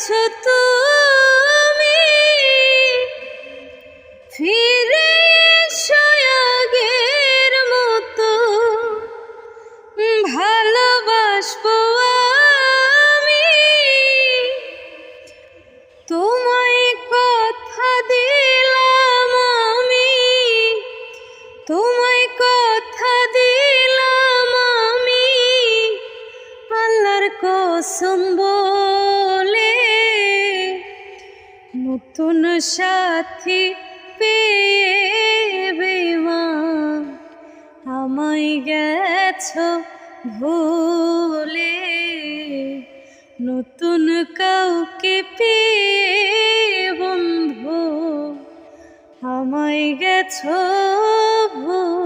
গেছো তুমি, ফিরে এসো আগের মতো, ভালোবাসবো আমি। তোমায় কথা দিলাম আমি, তোমায় কথা দিলাম আমি, আল্লাহর কসম বলে। নতুন সাথী পেয়ে বেঈমান আমায় গেছো ভুলে। নতুন কাউকে পেয়ে বন্ধু আমায় গেছো ভুলে।